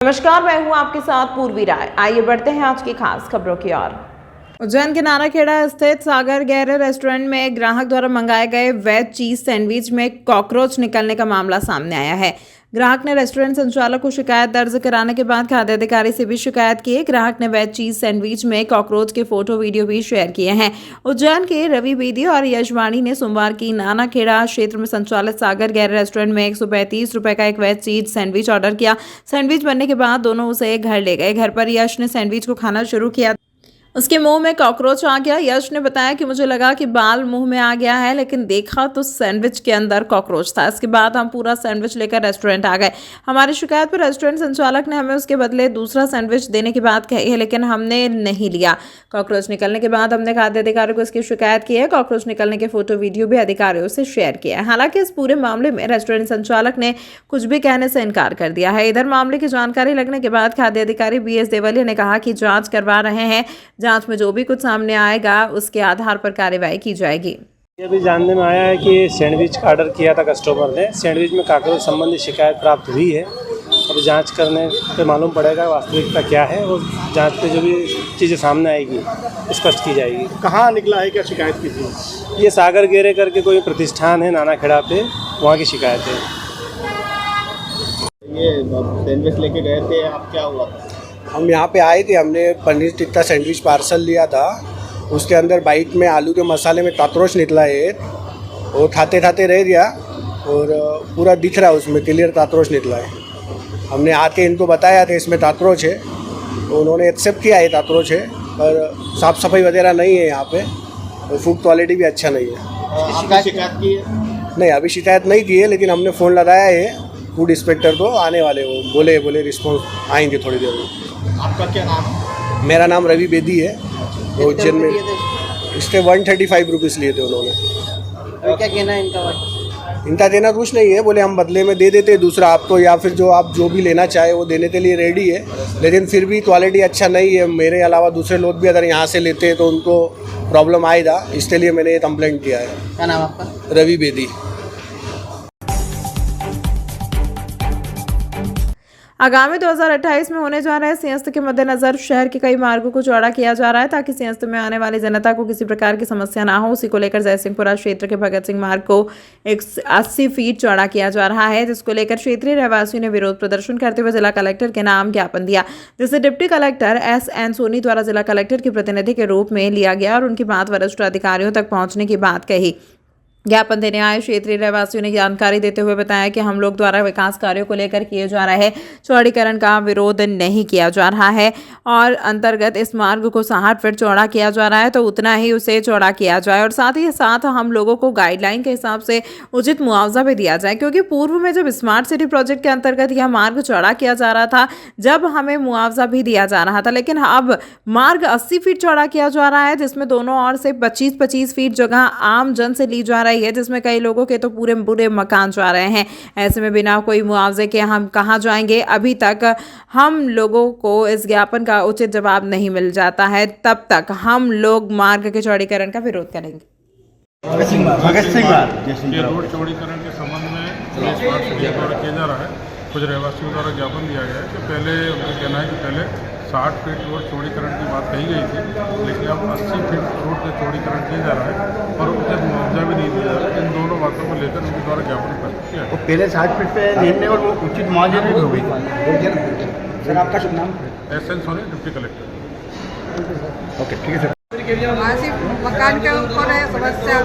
नमस्कार, मैं हूं आपके साथ पूर्वी राय। आइए बढ़ते हैं आज की खास खबरों की ओर। उज्जैन के नानाखेड़ा स्थित सागर गैरे रेस्टोरेंट में एक ग्राहक द्वारा मंगाए गए वेज चीज सैंडविच में कॉकरोच निकलने का मामला सामने आया है। ग्राहक ने रेस्टोरेंट संचालक को शिकायत दर्ज कराने के बाद खाद्य अधिकारी से भी शिकायत की। ग्राहक ने वेज चीज सैंडविच में कॉकरोच के फोटो वीडियो भी शेयर किए हैं। उज्जैन के रवि बेदी और यशवाणी ने सोमवार की नानाखेड़ा क्षेत्र में संचालित सागर गैर रेस्टोरेंट में 135 रुपए का एक वेज चीज सैंडविच ऑर्डर किया। सैंडविच बनने के बाद दोनों उसे घर ले गए। घर पर यश ने सैंडविच को खाना शुरू किया। उसके मुंह में कॉकरोच आ गया। यश ने बताया कि मुझे लगा कि बाल मुंह में आ गया है, लेकिन देखा तो सैंडविच के अंदर कॉकरोच था। इसके बाद हम पूरा सैंडविच लेकर रेस्टोरेंट आ गए। हमारी शिकायत पर रेस्टोरेंट संचालक ने हमें उसके बदले दूसरा सैंडविच देने की बात कही है, लेकिन हमने नहीं लिया। कॉकरोच निकलने के बाद हमने खाद्य अधिकारियों को इसकी शिकायत की है। कॉकरोच निकलने के फोटो वीडियो भी अधिकारियों से शेयर किया है। हालांकि इस पूरे मामले में रेस्टोरेंट संचालक ने कुछ भी कहने से इनकार कर दिया है। इधर मामले की जानकारी लगने के बाद खाद्य अधिकारी BS देवलिया ने कहा कि जांच करवा रहे हैं। जांच में जो भी कुछ सामने आएगा उसके आधार पर कार्रवाई की जाएगी। ये भी जानने में आया है कि सैंडविच का ऑर्डर किया था कस्टमर ने। सैंडविच में कॉकरोच संबंधी शिकायत प्राप्त हुई है। अब जांच करने पे मालूम पड़ेगा वास्तविकता क्या है और जांच पे जो भी चीज़ें सामने आएगी स्पष्ट की जाएगी। कहाँ निकला है, क्या शिकायत की थी? ये सागर गेरे करके कोई प्रतिष्ठान है नानाखेड़ा पे, वहाँ की शिकायत है। ये सैंडविच लेके गए थे आप, क्या हुआ? हम यहाँ पे आए थे, हमने पनीर टिक्का सैंडविच पार्सल लिया था। उसके अंदर बाइट में आलू के मसाले में कॉकरोच निकला है। वो खाते खाते रह गया और पूरा दिख रहा है, उसमें क्लियर कॉकरोच निकला है। हमने आके इनको बताया था इसमें कॉकरोच है, तो उन्होंने एक्सेप्ट किया है कॉकरोच है, पर साफ़ सफाई वगैरह नहीं है यहाँ पे और फूड क्वालिटी भी अच्छा नहीं है। आपने शिकायत की है? नहीं, अभी शिकायत नहीं की है, लेकिन हमने फ़ोन लगाया है फूड इंस्पेक्टर को, आने वाले वो बोले रिस्पॉन्स आएंगे थोड़ी देर में। आपका क्या नाम है? मेरा नाम रवि बेदी है। उज्जैन में इसके 135 रुपीज़ लिए थे उन्होंने। क्या कहना है इनका? इनका देना कुछ नहीं है, बोले हम बदले में दे देते दूसरा आपको, या फिर जो आप जो भी लेना चाहे वो देने के लिए रेडी है, लेकिन फिर भी क्वालिटी अच्छा नहीं है। मेरे अलावा दूसरे लोग भी अगर यहाँ से लेते हैं तो उनको प्रॉब्लम आएगा, इसके लिए मैंने ये कंप्लेंट किया है। क्या नाम आपका? रवि बेदी। आगामी 2028 में होने जा रहे सिंहस्थ के मद्देनजर शहर के कई मार्गों को चौड़ा किया जा रहा है, ताकि सिंहस्थ में आने वाली जनता को किसी प्रकार की समस्या ना हो। उसी को लेकर जयसिंहपुरा क्षेत्र के भगत सिंह मार्ग को 80 फीट चौड़ा किया जा रहा है, जिसको लेकर क्षेत्रीय रहवासियों ने विरोध प्रदर्शन करते हुए जिला कलेक्टर के नाम ज्ञापन दिया, जिसे डिप्टी कलेक्टर SN सोनी द्वारा जिला कलेक्टर के प्रतिनिधि के रूप में लिया गया और उनकी बात वरिष्ठ अधिकारियों तक पहुंचने की बात कही। ज्ञापन देने आए क्षेत्रीय रहवासियों ने जानकारी देते हुए बताया कि हम लोग द्वारा विकास कार्यों को लेकर किए जा रहे चौड़ीकरण का विरोध नहीं किया जा रहा है और अंतर्गत इस मार्ग को 60 फीट चौड़ा किया जा रहा है, तो उतना ही उसे चौड़ा किया जाए और साथ ही साथ हम लोगों को गाइडलाइन के हिसाब से उचित मुआवजा भी दिया जाए, क्योंकि पूर्व में जब स्मार्ट सिटी प्रोजेक्ट के अंतर्गत यह मार्ग चौड़ा किया जा रहा था, जब हमें मुआवजा भी दिया जा रहा था, लेकिन अब मार्ग 80 फीट चौड़ा किया जा रहा है, जिसमें दोनों ओर से 25-25 फीट जगह आम जन से ली जा रही है, जिसमें कई लोगों के तो पूरे मकान जा रहे हैं। ऐसे में बिना कोई मुआवजे के हम कहां जाएंगे? अभी तक हम लोगों को इस ज्ञापन का उचित जवाब नहीं मिल जाता है, तब तक हम लोग मार्ग के चौड़ीकरण का विरोध करेंगे। ये रोड चौड़ीकरण के संबंध में स्मार्ट सिटी द्वारा किया जा रहा है। कुछ रहवासियों द्वारा ज्ञापन दिया गया है कि पहले उनका कहना है कि पहले 60 फीट रोड चौड़ीकरण की बात कही गई थी, लेकिन अब 80 फीट रोड का चौड़ीकरण किया जा रहा है और उचित मुआवजा भी नहीं दिया जा रहा है। इन दोनों बातों को लेकर उनके द्वारा ज्ञापन प्रस्तुत किया है। पहले 60 फीट पे निर्णय और वो उचित मुआवजे भी हो गई। सर आपका शुभ नाम? SN Soni, deputy collector. Okay, ठीक है सर। वहाँ से मकान के ऊपर है समस्या,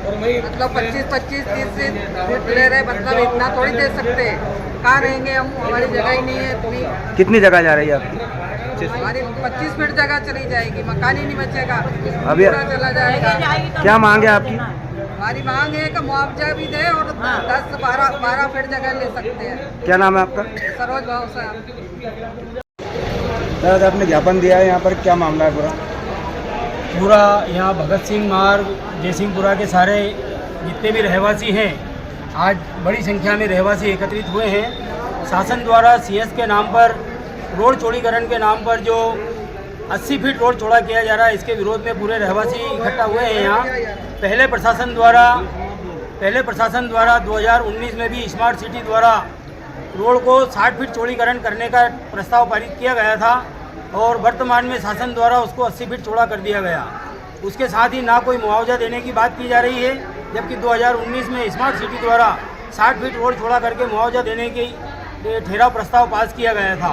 मतलब 25-25 30 फीट ले रहे, मतलब इतना थोड़ी दे सकते। कहाँ रहेंगे हम? हमारी जगह ही नहीं है इतनी। कितनी जगह जा रही है आपकी? हमारी 25 फीट जगह चली जाएगी, मकान ही नहीं बचेगा, अभी पूरा चला जाएगा। क्या मांग है आपकी? हमारी मांग है कि मुआवजा भी दे और 10-12 फीट जगह ले सकते हैं। क्या नाम है आपका? सरोज भाव साहब। सर आपने ज्ञापन दिया है, यहाँ पर क्या मामला है पूरा यहाँ भगत सिंह मार्ग जयसिंहपुरा के सारे जितने भी रहवासी हैं, आज बड़ी संख्या में रहवासी एकत्रित हुए हैं। शासन द्वारा CS के नाम पर रोड चौड़ीकरण के नाम पर जो 80 फीट रोड चौड़ा किया जा रहा है, इसके विरोध में पूरे रहवासी इकट्ठा हुए हैं यहाँ। पहले प्रशासन द्वारा 2019 में भी स्मार्ट सिटी द्वारा रोड को 60 फीट चौड़ीकरण करने का प्रस्ताव पारित किया गया था और वर्तमान में शासन द्वारा उसको 80 फीट चौड़ा कर दिया गया। उसके साथ ही ना कोई मुआवजा देने की बात की जा रही है, जबकि 2019 में स्मार्ट सिटी द्वारा 60 फीट रोड चौड़ा करके मुआवजा देने की ठहराव प्रस्ताव पास किया गया था।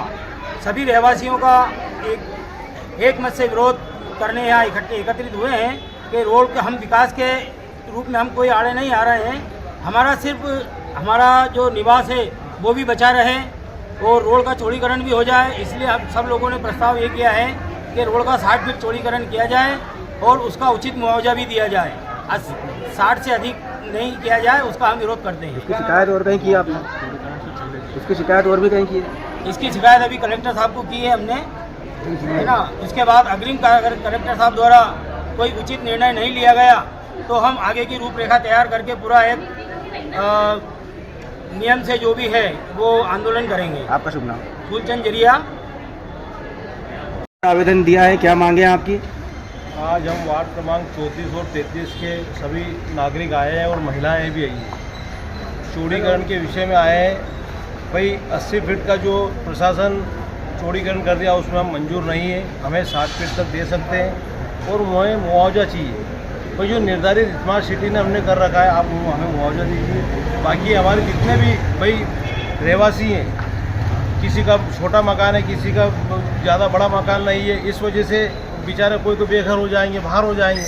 सभी रहवासियों का एक मत से विरोध करने यहाँ एकत्रित हुए हैं कि रोड के हम विकास के रूप में हम कोई आड़े नहीं आ रहे हैं। हमारा सिर्फ हमारा जो निवास है वो भी बचा रहे और रोड का चौड़ीकरण भी हो जाए, इसलिए हम सब लोगों ने प्रस्ताव ये किया है कि रोड का 60 फीट चौड़ीकरण किया जाए और उसका उचित मुआवजा भी दिया जाए। 60 से अधिक नहीं किया जाए उसका हम विरोध करते हैं। इसकी शिकायत और कहीं की आपने? इसकी शिकायत और भी कहीं की? इसकी शिकायत अभी कलेक्टर साहब को की है हमने, है ना। उसके बाद अग्रिम अगर कलेक्टर साहब द्वारा कोई उचित निर्णय नहीं लिया गया तो हम आगे की रूपरेखा तैयार करके पूरा एक नियम से जो भी है वो आंदोलन करेंगे। आपका शुभ नाम? फूलचंद जरिया। आवेदन दिया है, क्या मांगे हैं आपकी? आज हम वार्ड क्रमांक 34 और 33 के सभी नागरिक आए हैं और महिलाएं भी आई हैं। चौड़ीकरण के विषय में आए हैं। भाई 80 फीट का जो प्रशासन चौड़ीकरण कर दिया उसमें हम मंजूर नहीं है, हमें 60 फीट तक दे सकते हैं और हमें मुआवजा चाहिए। भाई जो निर्धारित स्मार्ट सिटी ने हमने कर रखा है आप हमें मुआवजा दीजिए। बाकी हमारे जितने भी भाई रहवासी हैं, किसी का छोटा मकान है, किसी का ज़्यादा बड़ा मकान नहीं है, इस वजह से बेचारे कोई तो बेघर हो जाएंगे, बाहर हो जाएंगे,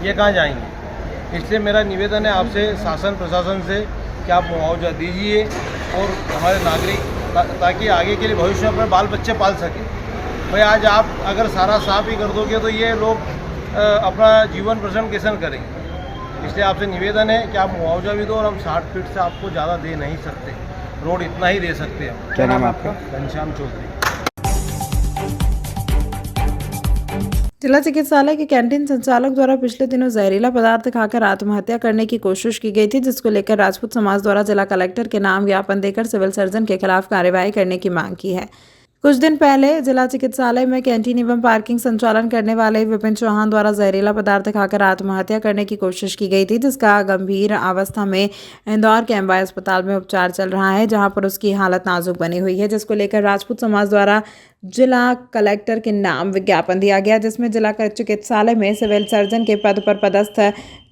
ये कहाँ जाएंगे। इसलिए मेरा निवेदन है आपसे शासन प्रशासन से कि आप मुआवजा दीजिए और हमारे नागरिक ताकि आगे के लिए भविष्य में अपने बाल बच्चे पाल सकें। भाई आज आप अगर सारा साफ ही कर दोगे तो ये लोग अपना जीवन प्रश्न कैसे करेंगे। इसलिए आपसे निवेदन है कि आप मुआवजा भी दो और हम 60 फीट से आपको ज़्यादा दे नहीं सकते, रोड इतना ही दे सकते हैं। क्या नाम है आपका? घनश्याम चौधरी। जिला चिकित्सालय के कैंटीन संचालक द्वारा पिछले दिनों जहरीला पदार्थ खाकर आत्महत्या करने की कोशिश की गई थी, जिसको लेकर राजपूत समाज द्वारा जिला कलेक्टर के नाम ज्ञापन देकर सिविल सर्जन के खिलाफ कार्रवाई करने की मांग की है। कुछ दिन पहले जिला चिकित्सालय में कैंटीन एवं पार्किंग संचालन करने वाले विपिन चौहान द्वारा जहरीला पदार्थ खाकर आत्महत्या करने की कोशिश की गई थी, जिसका गंभीर अवस्था में इंदौर के एमवाय अस्पताल में उपचार चल रहा है, जहां पर उसकी हालत नाजुक बनी हुई है, जिसको लेकर राजपूत समाज द्वारा जिला कलेक्टर के नाम विज्ञापन दिया गया, जिसमें जिला चिकित्सालय में सिविल सर्जन के पद पर पदस्थ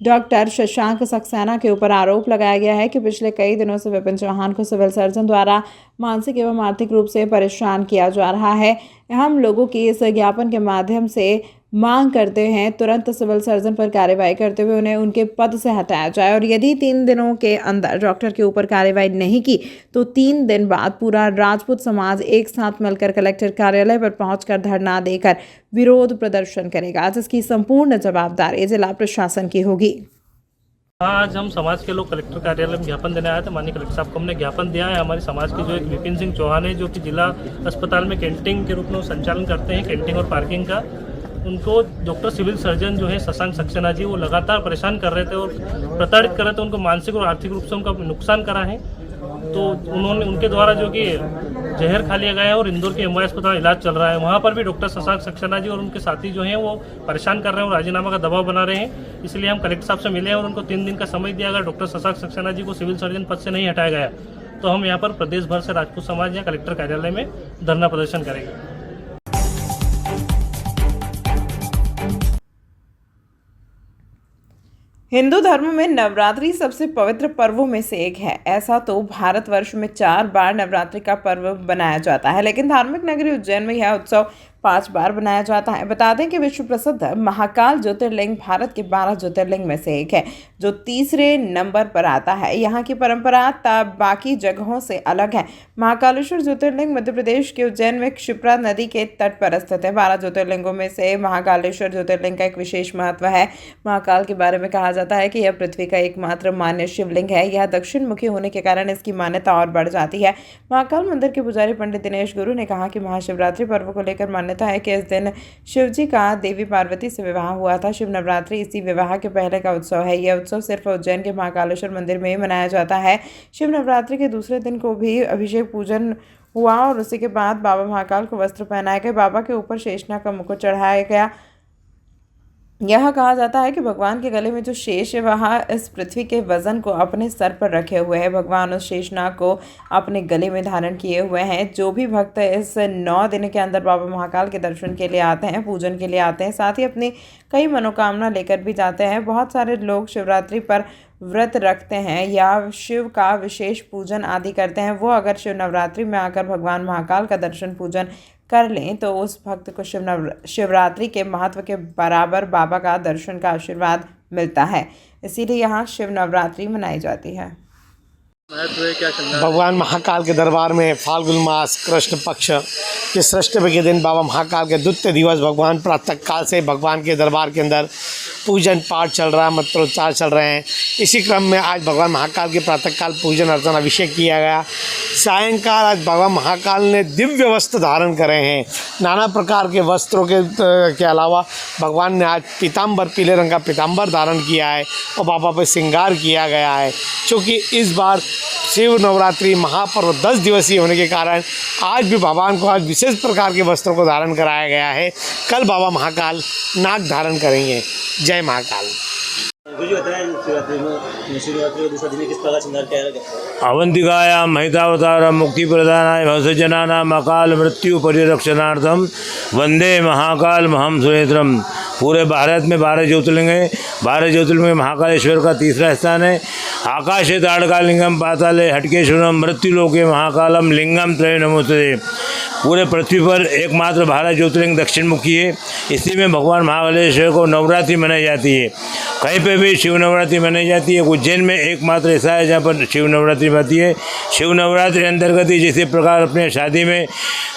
डॉक्टर शशांक सक्सेना के ऊपर आरोप लगाया गया है कि पिछले कई दिनों से विपिन चौहान को सिविल सर्जन द्वारा मानसिक एवं आर्थिक रूप से परेशान किया जा रहा है। हम लोगों की इस ज्ञापन के माध्यम से मांग करते हैं तुरंत सिविल सर्जन पर कार्रवाई करते हुए उन्हें उनके पद से हटाया जाए और यदि 3 दिनों के अंदर डॉक्टर के ऊपर कार्रवाई नहीं की तो 3 दिन बाद पूरा राजपूत समाज एक साथ मिलकर कलेक्टर कार्यालय पर पहुंचकर धरना देकर विरोध प्रदर्शन करेगा, जिसकी संपूर्ण जवाबदारी जिला प्रशासन की होगी। आज हम समाज के लोग कलेक्टर कार्यालय में ज्ञापन देने आए थे। माननीय कलेक्टर साहब को हमने ज्ञापन दिया है। हमारे समाज के जो एक विपिन सिंह चौहान है, जो कि जिला अस्पताल में कैंटीन के रूप में संचालन करते हैं, कैंटीन और पार्किंग का, उनको डॉक्टर सिविल सर्जन जो है शशांक सक्सेना जी वो लगातार परेशान कर रहे थे और प्रताड़ित कर रहे थे, उनको मानसिक और आर्थिक रूप से उनका नुकसान करा है। तो उन्होंने उनके द्वारा जो कि जहर खा लिया गया है और इंदौर के एमवाय अस्पताल इलाज चल रहा है, वहाँ पर भी डॉक्टर शशांक सक्सेना जी और उनके साथी जो हैं वो परेशान कर रहे हैं और राजीनामा का दबाव बना रहे हैं। इसलिए हम कलेक्टर साहब से मिले हैं और उनको 3 दिन का समय दिया। अगर डॉक्टर शशांक सक्सेना जी को सिविल सर्जन पद से नहीं हटाया गया तो हम यहाँ पर प्रदेश भर से राजपूत समाज या कलेक्टर कार्यालय में धरना प्रदर्शन करेंगे। हिंदू धर्म में नवरात्रि सबसे पवित्र पर्वों में से एक है। ऐसा तो भारतवर्ष में 4 बार नवरात्रि का पर्व बनाया जाता है, लेकिन धार्मिक नगरी उज्जैन में यह उत्सव 5 बार बनाया जाता है। बता दें कि विश्व प्रसिद्ध महाकाल ज्योतिर्लिंग भारत के 12 ज्योतिर्लिंग में से एक है, जो 3रे नंबर पर आता है। यहाँ की परंपरा बाकी जगहों से अलग है। महाकालेश्वर ज्योतिर्लिंग मध्य प्रदेश के उज्जैन में क्षिप्रा नदी के तट पर स्थित है। 12 ज्योतिर्लिंगों में से महाकालेश्वर ज्योतिर्लिंग का एक विशेष महत्व है। महाकाल के बारे में कहा जाता है कि यह पृथ्वी का एकमात्र मान्य शिवलिंग है। यह दक्षिण मुखी होने के कारण इसकी मान्यता और बढ़ जाती है। महाकाल मंदिर के पुजारी पंडित दिनेश गुरु ने कहा कि महाशिवरात्रि पर्व को लेकर मान्यता है कि इस दिन शिव जी का देवी पार्वती से विवाह हुआ था। शिव नवरात्रि इसी विवाह के पहले का उत्सव है। यह उत्सव सिर्फ उज्जैन के महाकालेश्वर मंदिर में ही मनाया जाता है। शिव नवरात्रि के दूसरे दिन को भी अभिषेक पूजन हुआ और उसी के बाद बाबा महाकाल को वस्त्र पहनाए गए। बाबा के ऊपर शेषनाग का मुकुट चढ़ाया गया। यह कहा जाता है कि भगवान के गले में जो शेष है वह इस पृथ्वी के वजन को अपने सर पर रखे हुए है। भगवान उस शेषनाग को अपने गले में धारण किए हुए हैं। जो भी भक्त इस 9 दिन के अंदर बाबा महाकाल के दर्शन के लिए आते हैं, पूजन के लिए आते हैं, साथ ही अपनी कई मनोकामना लेकर भी जाते हैं। बहुत सारे लोग शिवरात्रि पर व्रत रखते हैं या शिव का विशेष पूजन आदि करते हैं। वो अगर शिव नवरात्रि में आकर भगवान महाकाल का दर्शन पूजन कर लें तो उस भक्त को शिवरात्रि के महत्व के बराबर बाबा का दर्शन का आशीर्वाद मिलता है। इसीलिए यहाँ शिव नवरात्रि मनाई जाती है। भगवान महाकाल के दरबार में फाल्गुन मास कृष्ण पक्ष के षष्ठमी के दिन बाबा महाकाल के द्वितीय दिवस भगवान प्रातः काल से भगवान के दरबार के अंदर पूजन पाठ चल रहा है, मंत्रोच्चार चल रहे हैं। इसी क्रम में आज भगवान महाकाल के प्रातःकाल पूजन अर्चना अभिषेक किया गया। सायंकाल आज भगवान महाकाल ने दिव्य वस्त्र धारण करे हैं। नाना प्रकार के वस्त्रों के अलावा भगवान ने आज पीताम्बर, पीले रंग का पीताम्बर धारण किया है और बाबा पर श्रृंगार किया गया है। क्योंकि इस बार शिव नवरात्रि महापर्व 10 दिवसीय होने के कारण आज भी भगवान को आज विशेष प्रकार के वस्त्रों को धारण कराया गया है। कल बाबा महाकाल नाग धारण करेंगे। जय महाकाल। अवंतिकायां महितावतार मुक्ति प्रदानाय भवसज्जनानां अकाल मृत्यु परिरक्षणार्थम वंदे महाकाल महम सुनेत्रम। पूरे भारत में 12 ज्योतिर्लिंग हैं। 12 ज्योतिर्लिंग में महाकालेश्वर का तीसरा स्थान है। आकाशे ताड़कालिंगम पाताले हटकेश्वरम मृत्युलोके महाकालम लिंगम त्रय नमोस्तुते। पूरे पृथ्वी पर एकमात्र 12 ज्योतिर्लिंग दक्षिण मुखी है। इसी में भगवान महाकालेश्वर को नवरात्रि मनाई जाती है। कहीं पे भी शिव नवरात्रि मनाई जाती है। उज्जैन में एकमात्र ऐसा है जहाँ पर शिव नवरात्रि बनती है। शिव नवरात्रि अंतर्गत ही जैसे प्रकार अपने शादी में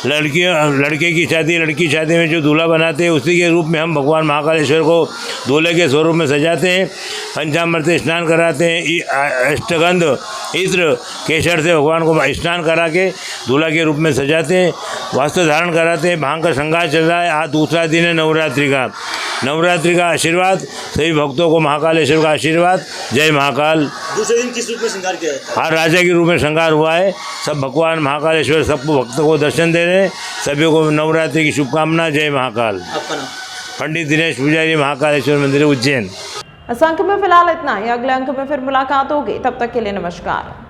लड़के की शादी, लड़की की शादी में जो दूल्हा बनाते हैं, उसी के रूप में हम भगवान महाकालेश्वर को दूल्हे के स्वरूप में सजाते हैं। पंचामृत स्नान कराते हैं। अष्टगंध इत्र केसर से भगवान को स्नान करा के दूल्हा के रूप में सजाते हैं। वस्त्र धारण कराते हैं। भांग का श्रृंगार चल रहा है। आज दूसरा दिन है नवरात्रि का। नवरात्रि का आशीर्वाद सभी भक्तों को, महाकालेश्वर का आशीर्वाद। जय महाकाल। दूसरे दिन किस रूप में श्रृंगार किया जाता है? हर राजा के रूप में श्रृंगार हुआ है। सब भगवान महाकालेश्वर सबको भक्तों को दर्शन दे रहे हैं। सभी को नवरात्रि की शुभकामना। जय महाकाल। आपका नाम? पंडित दिनेश पुजारी, महाकालेश्वर मंदिर, उज्जैन। इस अंक में फिलहाल इतना ही। अगले अंक में फिर मुलाकात होगी। तब तक के लिए नमस्कार।